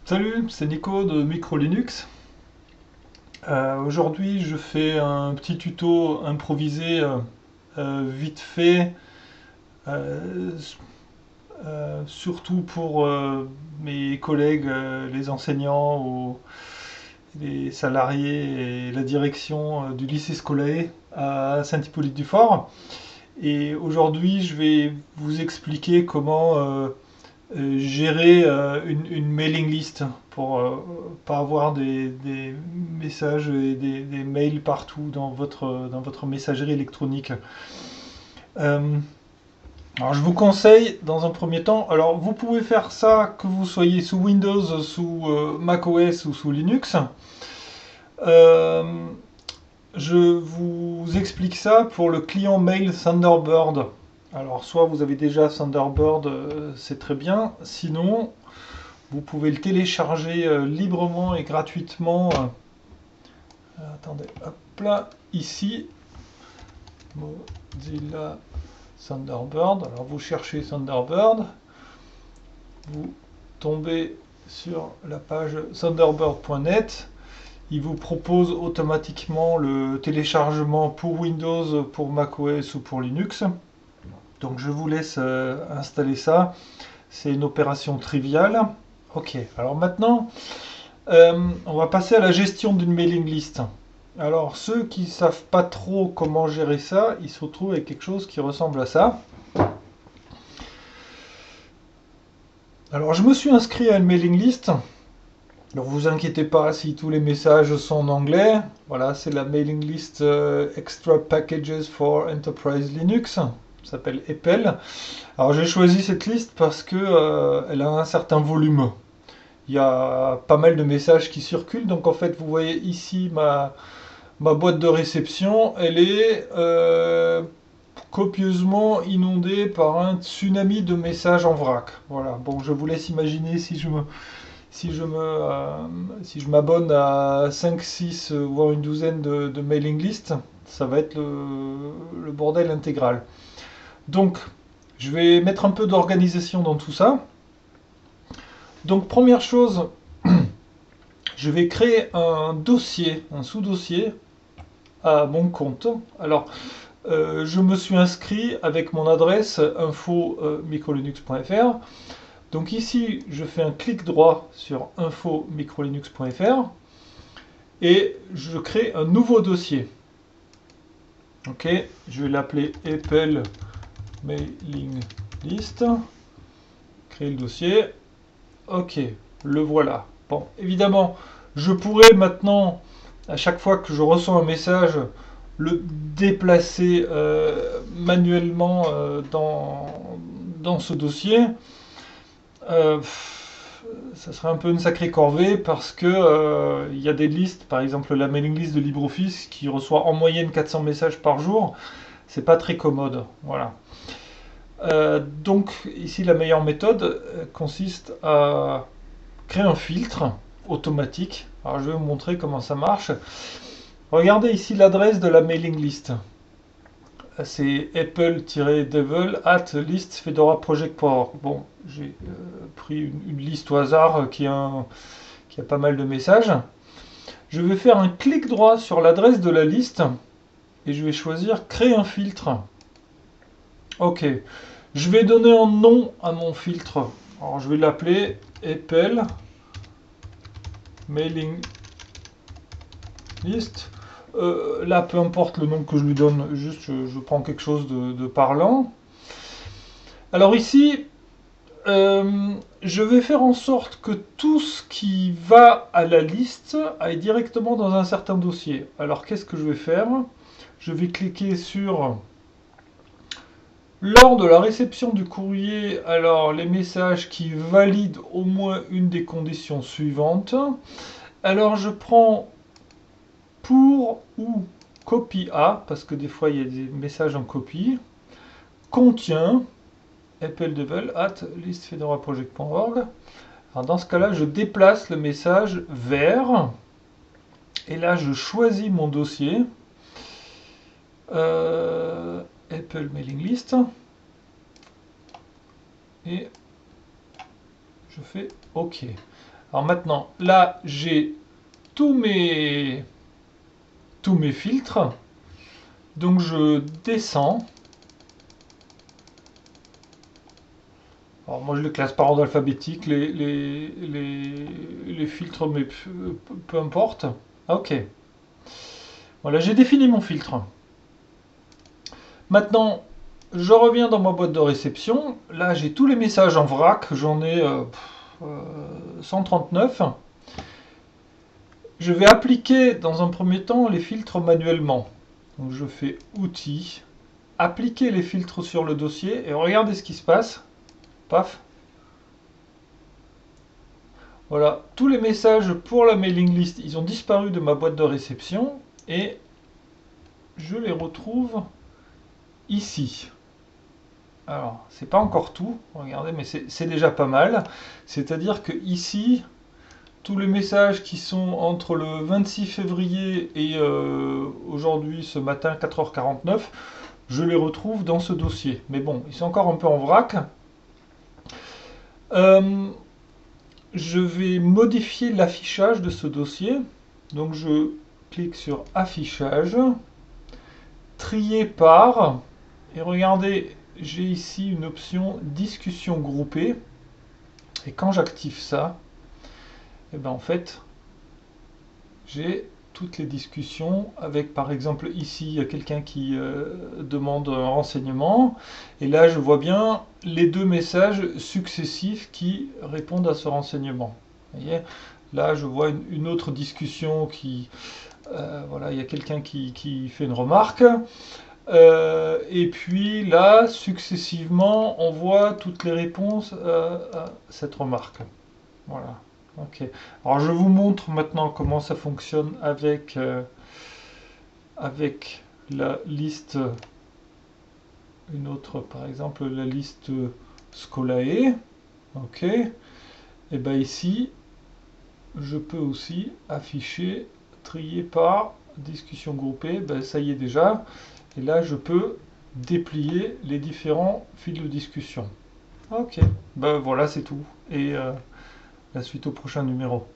Salut, c'est Nico de Micro Linux. Aujourd'hui, je fais un petit tuto improvisé vite fait, euh, surtout pour mes collègues, les enseignants ou les salariés et la direction du lycée scolaire à Saint-Hippolyte-du-Fort. Et aujourd'hui, je vais vous expliquer comment gérer une mailing list pour pas avoir des messages et des mails partout dans votre messagerie électronique. Euh, alors je vous conseille dans un premier temps, alors vous pouvez faire ça que vous soyez sous Windows, sous macOS ou sous Linux. Euh, je vous explique ça pour le client mail Thunderbird. Alors soit vous avez déjà Thunderbird, c'est très bien, sinon vous pouvez le télécharger librement et gratuitement. Attendez, hop là, ici, Mozilla Thunderbird. Alors vous cherchez Thunderbird, vous tombez sur la page thunderbird.net. Il vous propose automatiquement le téléchargement pour Windows, pour macOS ou pour Linux. Donc je vous laisse installer ça. C'est une opération triviale. Ok, alors maintenant, on va passer à la gestion d'une mailing list. Alors, ceux qui ne savent pas trop comment gérer ça, ils se retrouvent avec quelque chose qui ressemble à ça. Alors, je me suis inscrit à une mailing list. Alors, vous inquiétez pas si tous les messages sont en anglais. Voilà, c'est la mailing list Extra Packages for Enterprise Linux. Ça s'appelle EPEL. Alors, j'ai choisi cette liste parce que elle a un certain volume. Il y a pas mal de messages qui circulent. Donc, en fait, vous voyez ici ma boîte de réception, elle est copieusement inondée par un tsunami de messages en vrac. Voilà. Bon, je vous laisse imaginer si je m'abonne à 5, 6, voire une douzaine de mailing lists, ça va être le bordel intégral. Donc, je vais mettre un peu d'organisation dans tout ça. Donc, première chose, je vais créer un dossier, un sous-dossier à mon compte. Alors, je me suis inscrit avec mon adresse info-microlinux.fr. Donc ici, je fais un clic droit sur info-microlinux.fr et je crée un nouveau dossier. Ok, je vais l'appeler Apple Mailing List. Créer le dossier. Ok, le voilà. Bon, évidemment, je pourrais maintenant, à chaque fois que je reçois un message, le déplacer manuellement dans ce dossier. Euh, Ça serait un peu une sacrée corvée parce que il y a des listes, par exemple la mailing list de LibreOffice qui reçoit en moyenne 400 messages par jour. C'est pas très commode. Voilà. Donc ici la meilleure méthode consiste à créer un filtre automatique. Alors je vais vous montrer comment ça marche. Regardez ici l'adresse de la mailing list. C'est apple-devil at listfedoraproject.org. Bon, j'ai pris une liste au hasard qui a pas mal de messages. Je vais faire un clic droit sur l'adresse de la liste et je vais choisir créer un filtre. Ok, je vais donner un nom à mon filtre. Alors je vais l'appeler Apple Mailing List. Là, peu importe le nom que je lui donne, juste je prends quelque chose de parlant. Alors ici, je vais faire en sorte que tout ce qui va à la liste aille directement dans un certain dossier. Alors qu'est-ce que je vais faire? Je vais cliquer sur lors de la réception du courrier, alors les messages qui valident au moins une des conditions suivantes. Alors je prends pour ou copie A, parce que des fois il y a des messages en copie, contient appledevel at listfedoraproject.org. Alors dans ce cas-là, je déplace le message vers, et là je choisis mon dossier, Apple Mailing List, et je fais OK. Alors maintenant, là, j'ai tous mes filtres. Donc je descends. Alors moi je les classe par ordre alphabétique, les filtres, mais peu importe. Ok. Voilà, j'ai défini mon filtre. Maintenant, je reviens dans ma boîte de réception. Là, j'ai tous les messages en vrac. J'en ai 139. Je vais appliquer dans un premier temps les filtres manuellement. Donc je fais Outils, appliquer les filtres sur le dossier et regardez ce qui se passe. Paf. Voilà, tous les messages pour la mailing list, ils ont disparu de ma boîte de réception et je les retrouve ici. Alors, c'est pas encore tout, regardez, mais c'est déjà pas mal. C'est-à-dire que ici, tous les messages qui sont entre le 26 février et aujourd'hui, ce matin, 4h49, je les retrouve dans ce dossier. Mais bon, ils sont encore un peu en vrac. Je vais modifier l'affichage de ce dossier. Donc je clique sur Affichage, Trier par, et regardez, j'ai ici une option Discussion groupée. Et quand j'active ça, et ben en fait, j'ai toutes les discussions avec, par exemple, ici, il y a quelqu'un qui demande un renseignement. Et là, je vois bien les deux messages successifs qui répondent à ce renseignement. Vous voyez, là, je vois une autre discussion qui... voilà, il y a quelqu'un qui fait une remarque. Et puis là, successivement, on voit toutes les réponses à cette remarque. Voilà. Ok. Alors je vous montre maintenant comment ça fonctionne avec la liste, une autre par exemple, la liste Scolae. Ok. Et bien ici, je peux aussi afficher, trier par discussion groupée. Ben, ça y est déjà. Et là, je peux déplier les différents fils de discussion. Ok. Ben voilà, c'est tout. Et la suite au prochain numéro.